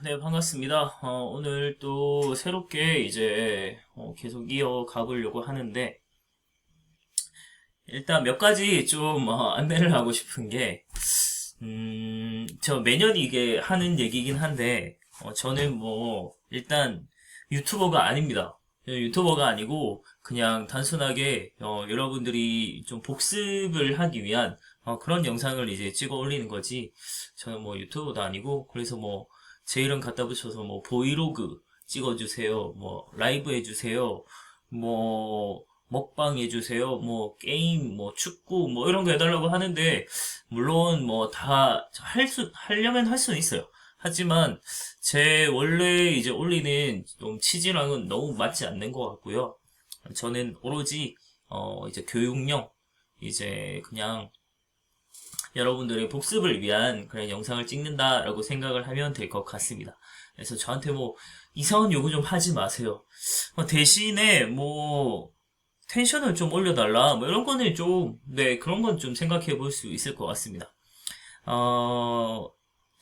네, 반갑습니다. 오늘 또 새롭게 이제 계속 이어가 보려고 하는데, 일단 몇 가지 좀 안내를 하고 싶은 게, 저 매년 이게 하는 얘기긴 한데, 저는 뭐, 일단 유튜버가 아닙니다. 유튜버가 아니고, 그냥 단순하게 여러분들이 좀 복습을 하기 위한 그런 영상을 이제 찍어 올리는 거지. 저는 뭐 유튜버도 아니고, 그래서 뭐, 제 이름 갖다 붙여서 뭐 브이로그 찍어주세요. 뭐 라이브 해주세요. 뭐 먹방 해주세요. 뭐 게임, 뭐 축구, 뭐 이런 거 해달라고 하는데 물론 뭐 다 하려면 할 수는 있어요. 하지만 제 원래 이제 올리는 좀 취지랑은 너무 맞지 않는 것 같고요. 저는 오로지 이제 교육용 이제 그냥 여러분들의 복습을 위한 그런 영상을 찍는다라고 생각을 하면 될 것 같습니다. 그래서 저한테 뭐 이상한 요구 좀 하지 마세요. 대신에 뭐 텐션을 좀 올려달라 뭐 이런 거는 좀 네, 그런 건 좀 생각해 볼 수 있을 것 같습니다.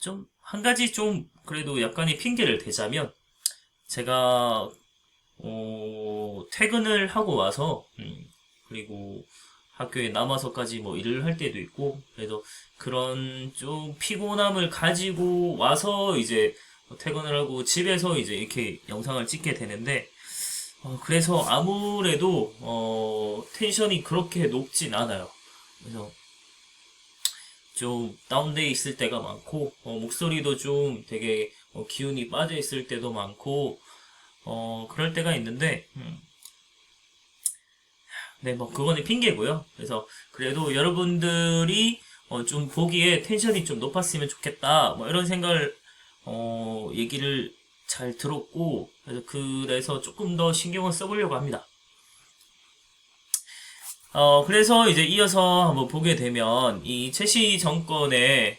좀 한 가지 좀 그래도 약간의 핑계를 대자면 제가 퇴근을 하고 와서 그리고 학교에 남아서까지 뭐 일을 할 때도 있고 그래서 그런 좀 피곤함을 가지고 와서 이제 퇴근을 하고 집에서 이제 이렇게 영상을 찍게 되는데 그래서 아무래도 텐션이 그렇게 높진 않아요. 그래서 좀 다운돼 있을 때가 많고 목소리도 좀 되게 기운이 빠져 있을 때도 많고 그럴 때가 있는데 네, 뭐, 그거는 핑계고요. 그래서, 그래도 여러분들이, 좀 보기에 텐션이 좀 높았으면 좋겠다. 뭐, 이런 생각을, 얘기를 잘 들었고, 그래서 조금 더 신경을 써보려고 합니다. 그래서 이제 이어서 한번 보게 되면, 이 최씨 정권의,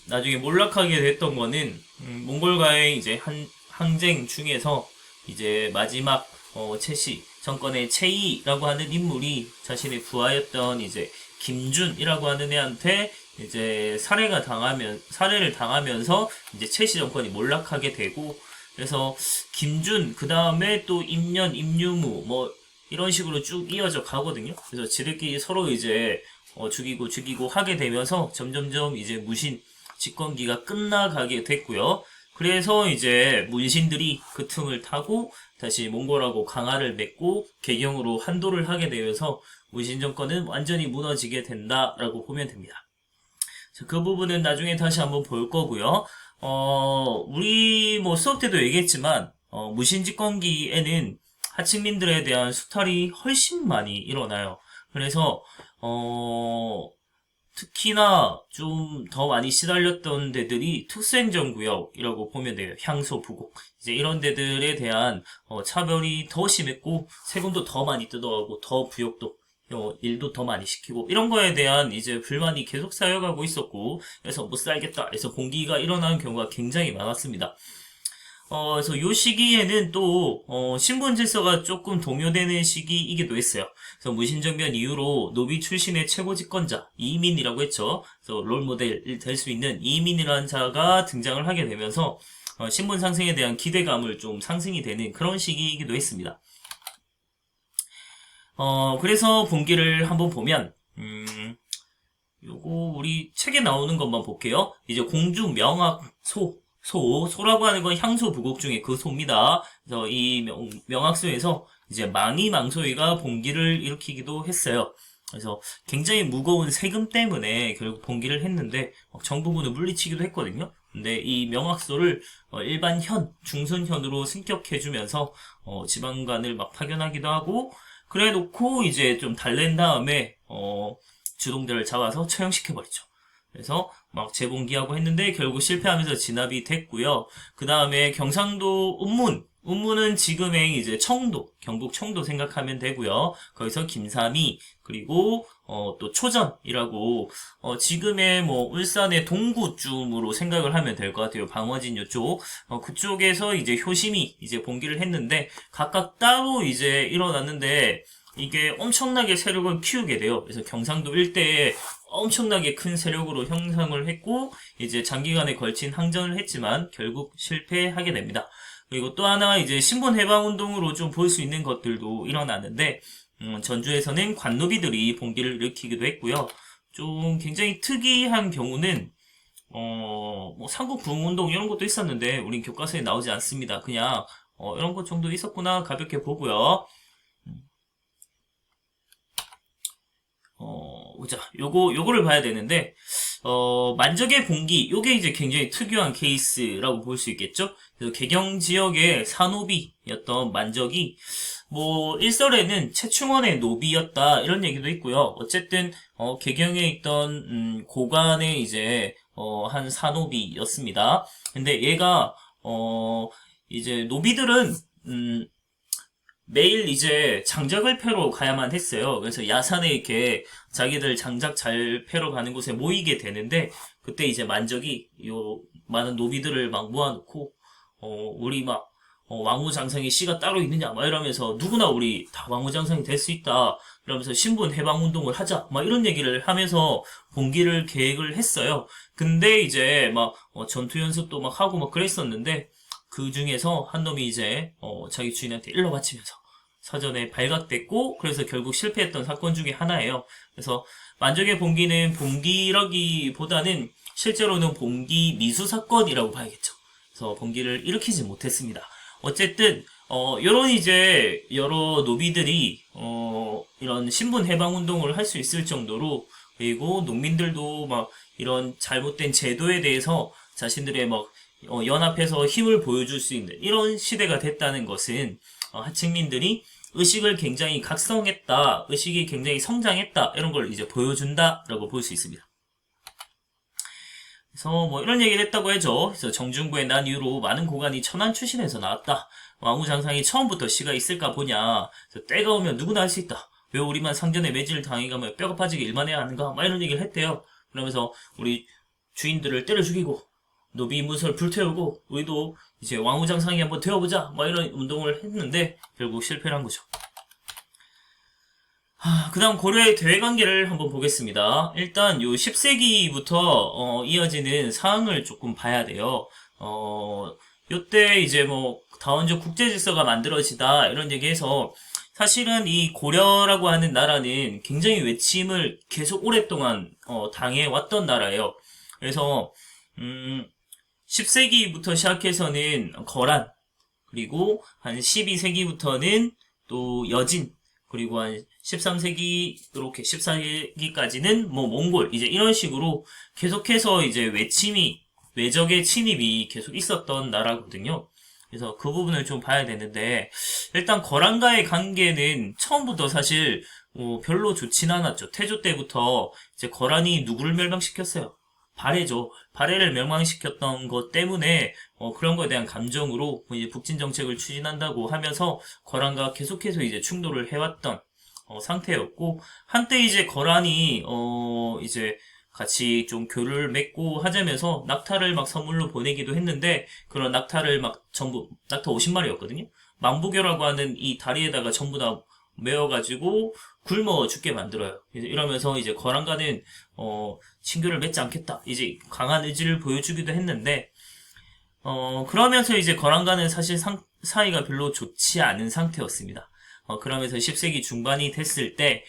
나중에 몰락하게 됐던 거는, 몽골과의 이제 항쟁 중에서, 이제 마지막 최씨 정권의 최이라고 하는 인물이 자신의 부하였던 이제 김준이라고 하는 애한테 이제 살해를 당하면서 이제 최씨 정권이 몰락하게 되고 그래서 김준 그 다음에 또 임년, 임유무 뭐 이런 식으로 쭉 이어져 가거든요. 그래서 지들끼리 서로 이제 죽이고 하게 되면서 점점점 이제 무신 집권기가 끝나가게 됐고요. 그래서 이제 문신들이 그 틈을 타고 다시 몽골하고 강화를 맺고 개경으로 한도를 하게 되면서 문신 정권은 완전히 무너지게 된다라고 보면 됩니다. 자, 그 부분은 나중에 다시 한번 볼 거고요. 우리 뭐 수업 때도 얘기했지만 무신 집권기에는 하층민들에 대한 수탈이 훨씬 많이 일어나요. 그래서 특히나 좀 더 많이 시달렸던 데들이 특수행정구역이라고 보면 돼요. 향소, 부곡. 이제 이런 데들에 대한 차별이 더 심했고 세금도 더 많이 뜯어가고 더 부역도 일도 더 많이 시키고 이런 거에 대한 이제 불만이 계속 쌓여가고 있었고 그래서 못 살겠다 해서 공기가 일어나는 경우가 굉장히 많았습니다. 그래서 요 시기에는 또, 신분 질서가 조금 동요되는 시기이기도 했어요. 그래서 무신정변 이후로 노비 출신의 최고 집권자, 이민이라고 했죠. 그래서 롤모델이 될 수 있는 이민이라는 자가 등장을 하게 되면서, 신분 상승에 대한 기대감을 좀 상승이 되는 그런 시기이기도 했습니다. 그래서 본기를 한번 보면, 요거 우리 책에 나오는 것만 볼게요. 이제 공주 명학소, 소라고 하는 건 향소 부곡 중에 그 소입니다. 그래서 이 명학소에서 이제 망이망소이가 봉기를 일으키기도 했어요. 그래서 굉장히 무거운 세금 때문에 결국 봉기를 했는데 정부군을 물리치기도 했거든요. 근데 이 명학소를 일반 중선현으로 승격해주면서 지방관을 막 파견하기도 하고 그래 놓고 이제 좀 달랜 다음에 주동들을 잡아서 처형시켜버리죠. 그래서 막 재봉기하고 했는데 결국 실패하면서 진압이 됐고요. 그 다음에 경상도 운문은 지금의 이제 청도, 경북 청도 생각하면 되고요. 거기서 김삼이 그리고 또 초전이라고 지금의 뭐 울산의 동구쯤으로 생각을 하면 될 것 같아요. 방어진 요쪽 그쪽에서 이제 효심이 이제 봉기를 했는데 각각 따로 이제 일어났는데 이게 엄청나게 세력을 키우게 돼요. 그래서 경상도 일대에 엄청나게 큰 세력으로 형성을 했고 이제 장기간에 걸친 항전을 했지만 결국 실패하게 됩니다. 그리고 또 하나 이제 신분 해방 운동으로 좀 볼 수 있는 것들도 일어나는데 전주에서는 관노비들이 봉기를 일으키기도 했고요. 좀 굉장히 특이한 경우는 뭐 삼국 부흥운동 이런 것도 있었는데 우린 교과서에 나오지 않습니다. 그냥 이런 것 정도 있었구나 가볍게 보고요. 보자. 요거를 봐야 되는데, 만적의 봉기, 요게 이제 굉장히 특유한 케이스라고 볼 수 있겠죠? 그래서 개경 지역의 산노비였던 만적이, 뭐, 일설에는 최충원의 노비였다, 이런 얘기도 있고요. 어쨌든, 개경에 있던, 고관의 이제, 한 산노비였습니다. 근데 얘가, 이제 노비들은, 매일 이제 장작을 패러 가야만 했어요. 그래서 야산에 이렇게 자기들 장작 잘 패러 가는 곳에 모이게 되는데, 그때 이제 만적이 요 많은 노비들을 막 모아놓고, 우리 막, 왕후장상의 씨가 따로 있느냐, 막 이러면서 누구나 우리 다 왕후장상이 될 수 있다. 이러면서 신분 해방 운동을 하자. 막 이런 얘기를 하면서 봉기를 계획을 했어요. 근데 이제 막, 전투 연습도 막 하고 막 그랬었는데, 그 중에서 한 놈이 이제, 자기 주인한테 일러 바치면서 사전에 발각됐고 그래서 결국 실패했던 사건 중에 하나예요. 그래서 만적의 봉기는 봉기라기보다는 실제로는 봉기 미수 사건이라고 봐야겠죠. 그래서 봉기를 일으키지 못했습니다. 어쨌든 이런 이제 여러 노비들이 이런 신분 해방 운동을 할 수 있을 정도로 그리고 농민들도 막 이런 잘못된 제도에 대해서 자신들의 막 연합해서 힘을 보여줄 수 있는 이런 시대가 됐다는 것은 하층민들이 의식을 굉장히 각성했다, 의식이 굉장히 성장했다 이런 걸 이제 보여준다라고 볼 수 있습니다. 그래서 뭐 이런 얘기를 했다고 해죠. 그래서 정중부에 난 이후로 많은 고관이 천안 출신에서 나왔다. 왕후장상이 처음부터 씨가 있을까 보냐. 그래서 때가 오면 누구나 할 수 있다. 왜 우리만 상전에 매질을 당해가며 뼈가 빠지게 일만해야 하는가? 막 이런 얘기를 했대요. 그러면서 우리 주인들을 때려 죽이고 노비 문서를 불태우고 우리도 이제 왕후장상이 한번 되어보자 막 이런 운동을 했는데 결국 실패를 한 거죠. 그 다음 고려의 대외관계를 한번 보겠습니다. 일단 요 10세기부터 이어지는 사항을 조금 봐야 돼요. 요때 이제 뭐 다원적 국제질서가 만들어지다 이런 얘기해서 사실은 이 고려라고 하는 나라는 굉장히 외침을 계속 오랫동안 당해왔던 나라예요. 그래서 10세기부터 시작해서는 거란, 그리고 한 12세기부터는 또 여진, 그리고 한 13세기, 이렇게 14세기까지는 뭐 몽골, 이제 이런 식으로 계속해서 이제 외적의 침입이 계속 있었던 나라거든요. 그래서 그 부분을 좀 봐야 되는데, 일단 거란과의 관계는 처음부터 사실 별로 좋진 않았죠. 태조 때부터 이제 거란이 누구를 멸망시켰어요? 발해죠. 발해를 멸망시켰던 것 때문에 그런 거에 대한 감정으로 이제 북진 정책을 추진한다고 하면서 거란과 계속해서 이제 충돌을 해왔던 상태였고 한때 이제 거란이 이제 같이 좀 교류를 맺고 하자면서 낙타를 막 선물로 보내기도 했는데 그런 낙타를 막 전부 낙타 50마리였거든요. 망부교라고 하는 이 다리에다가 전부 다 메어가지고 굶어 죽게 만들어요. 이러면서 이제 거란과는 친교를 맺지 않겠다. 이제 강한 의지를 보여주기도 했는데 그러면서 이제 거란과는 사실 사이가 별로 좋지 않은 상태였습니다. 그러면서 10세기 중반이 됐을 때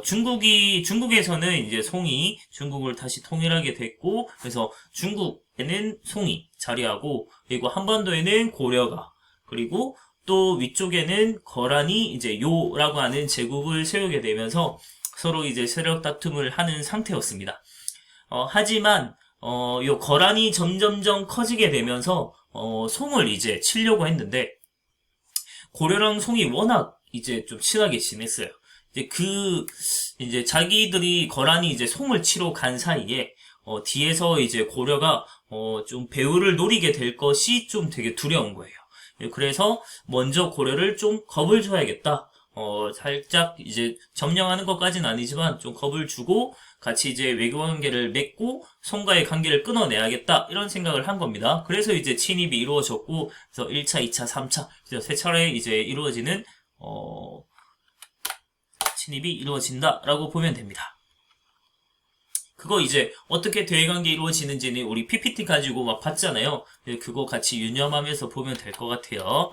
중국에서는 이제 송이 중국을 다시 통일하게 됐고 그래서 중국에는 송이 자리하고 그리고 한반도에는 고려가 그리고 또 위쪽에는 거란이 이제 요라고 하는 제국을 세우게 되면서 서로 이제 세력 다툼을 하는 상태였습니다. 하지만 요 거란이 점점점 커지게 되면서 송을 이제 치려고 했는데 고려랑 송이 워낙 이제 좀 친하게 지냈어요. 이제 자기들이 거란이 이제 송을 치러 간 사이에 뒤에서 이제 고려가 좀 배후를 노리게 될 것이 좀 되게 두려운 거예요. 그래서 먼저 고려를 좀 겁을 줘야겠다. 살짝 이제 점령하는 것까지는 아니지만 좀 겁을 주고 같이 이제 외교 관계를 맺고 송과의 관계를 끊어내야겠다 이런 생각을 한 겁니다. 그래서 이제 침입이 이루어졌고 그래서 1차, 2차, 3차 세 차례 이제 이루어지는 침입이 이루어진다라고 보면 됩니다. 그거 이제 어떻게 대외관계 이루어지는지는 우리 PPT 가지고 막 봤잖아요. 그거 같이 유념하면서 보면 될 것 같아요.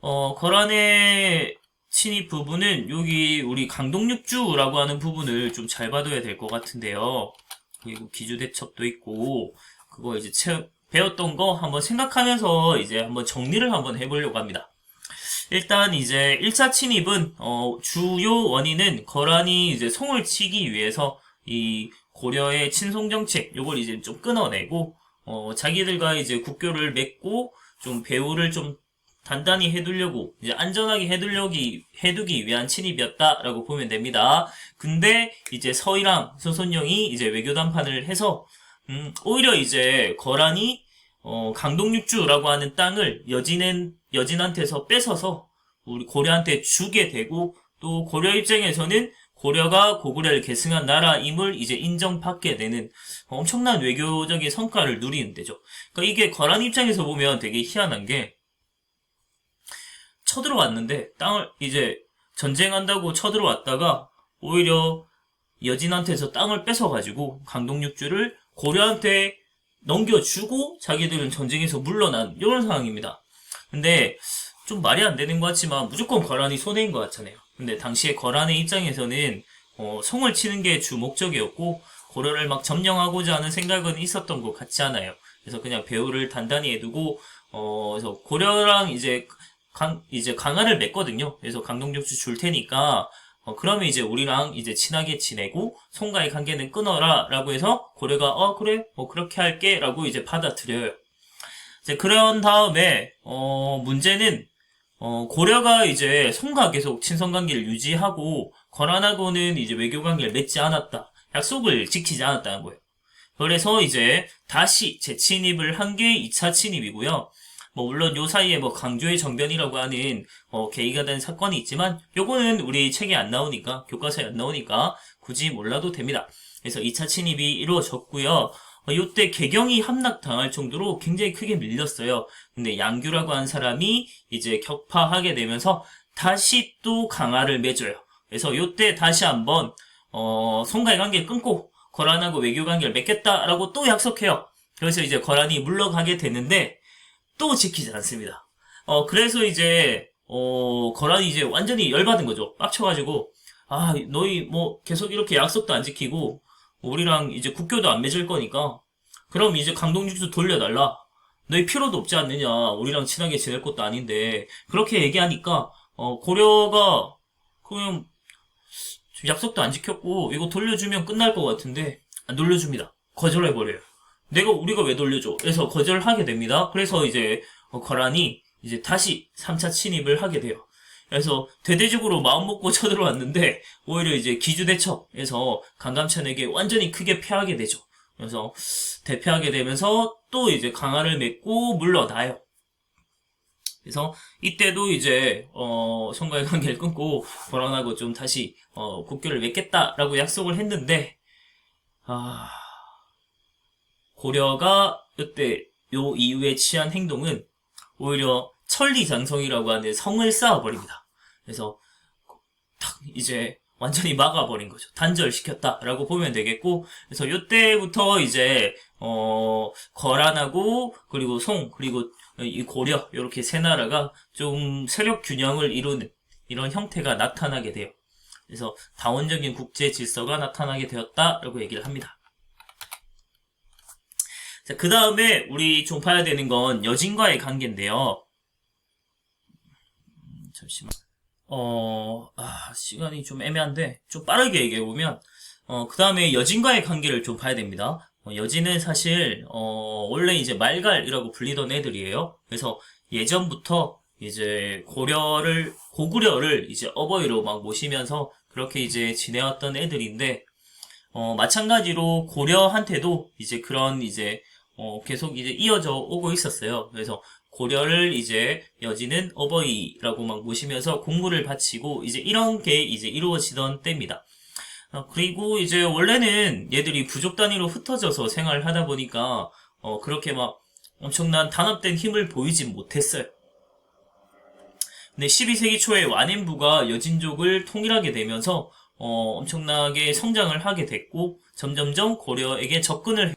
거란의 침입 부분은 여기 우리 강동육주라고 하는 부분을 좀 잘 봐둬야 될 것 같은데요. 그리고 기주대첩도 있고, 그거 이제 배웠던 거 한번 생각하면서 이제 한번 정리를 한번 해보려고 합니다. 일단 이제 1차 침입은 주요 원인은 거란이 이제 송을 치기 위해서 이 고려의 친송 정책 요걸 이제 좀 끊어내고 자기들과 이제 국교를 맺고 좀 배후를 좀 단단히 해두려고 이제 안전하게 해두기 위한 침입이었다라고 보면 됩니다. 근데 이제 서이랑 서손영이 이제 외교 담판을 해서 오히려 이제 거란이 강동육주라고 하는 땅을 여진한테서 뺏어서 우리 고려한테 주게 되고, 또 고려 입장에서는 고려가 고구려를 계승한 나라임을 이제 인정받게 되는 엄청난 외교적인 성과를 누리는 데죠. 그러니까 이게 거란 입장에서 보면 되게 희한한 게, 쳐들어왔는데 땅을 이제 전쟁한다고 쳐들어왔다가 오히려 여진한테서 땅을 뺏어가지고 강동육주를 고려한테 넘겨주고 자기들은 전쟁에서 물러난 이런 상황입니다. 근데 좀 말이 안 되는 것 같지만 무조건 거란이 손해인 것 같잖아요. 근데 당시에 거란의 입장에서는 송을 치는 게 주 목적이었고 고려를 막 점령하고자 하는 생각은 있었던 것 같지 않아요. 그래서 그냥 배후를 단단히 해두고 그래서 고려랑 이제 강화를 맺거든요. 그래서 강동육주 줄 테니까 그러면 이제 우리랑 이제 친하게 지내고 송과의 관계는 끊어라 라고 해서 고려가 그래 그렇게 할게 라고 이제 받아들여요. 이제 그런 다음에 문제는 고려가 이제 송과 계속 친선관계를 유지하고 거란하고는 이제 외교관계를 맺지 않았다, 약속을 지키지 않았다는 거예요. 그래서 이제 다시 재침입을 한 게 2차 침입이고요. 물론 요 사이에 강조의 정변이라고 하는 계기가 된 사건이 있지만 요거는 우리 책에 안 나오니까, 교과서에 안 나오니까 굳이 몰라도 됩니다. 그래서 2차 침입이 이루어졌고요. 요때 개경이 함락당할 정도로 굉장히 크게 밀렸어요. 근데 양규라고 한 사람이 이제 격파하게 되면서 다시 또 강화를 맺어요. 그래서 요때 다시 한번 송가의 관계를 끊고 거란하고 외교 관계를 맺겠다라고 또 약속해요. 그래서 이제 거란이 물러가게 되는데 또 지키지 않습니다. 그래서 이제 거란이 이제 완전히 열받은 거죠. 빡쳐가지고 너희 계속 이렇게 약속도 안 지키고 우리랑 이제 국교도 안 맺을 거니까 그럼 이제 강동육주 돌려달라. 너희 필요도 없지 않느냐. 우리랑 친하게 지낼 것도 아닌데. 그렇게 얘기하니까 고려가 그냥 약속도 안 지켰고 이거 돌려주면 끝날 것 같은데 안 돌려줍니다. 거절해버려요. 우리가 왜 돌려줘? 그래서 거절하게 됩니다. 그래서 이제 거란이 이제 다시 3차 침입을 하게 돼요. 그래서 대대적으로 마음먹고 쳐들어왔는데 오히려 이제 기주대첩에서 강감찬에게 완전히 크게 패하게 되죠. 그래서 대패하게 되면서 또 이제 강화를 맺고 물러나요. 그래서 이때도 이제 송과의 관계를 끊고 거란하고 좀 다시 국교를 맺겠다라고 약속을 했는데 고려가 이때 요 이후에 취한 행동은 오히려 천리장성이라고 하는 성을 쌓아버립니다. 그래서 탁 이제 완전히 막아버린 거죠. 단절시켰다라고 보면 되겠고, 그래서 이때부터 이제 거란하고 그리고 송 그리고 이 고려 이렇게 세 나라가 좀 세력 균형을 이루는 이런 형태가 나타나게 돼요. 그래서 다원적인 국제 질서가 나타나게 되었다라고 얘기를 합니다. 자, 그 다음에 우리 좀 봐야 되는 건 여진과의 관계인데요. 잠시만. 시간이 좀 애매한데, 좀 빠르게 얘기해보면, 그 다음에 여진과의 관계를 좀 봐야 됩니다. 여진은 사실, 원래 이제 말갈이라고 불리던 애들이에요. 그래서 예전부터 이제 고구려를 이제 어버이로 막 모시면서 그렇게 이제 지내왔던 애들인데, 마찬가지로 고려한테도 이제 그런 이제, 계속 이제 이어져 오고 있었어요. 그래서 고려를 이제 여진은 어버이라고 막 모시면서 공물을 바치고 이제 이런 게 이제 이루어지던 때입니다. 그리고 이제 원래는 얘들이 부족 단위로 흩어져서 생활을 하다 보니까 그렇게 막 엄청난 단합된 힘을 보이진 못했어요. 근데 12세기 초에 완颜부가 여진족을 통일하게 되면서 엄청나게 성장을 하게 됐고 점점점 고려에게 접근을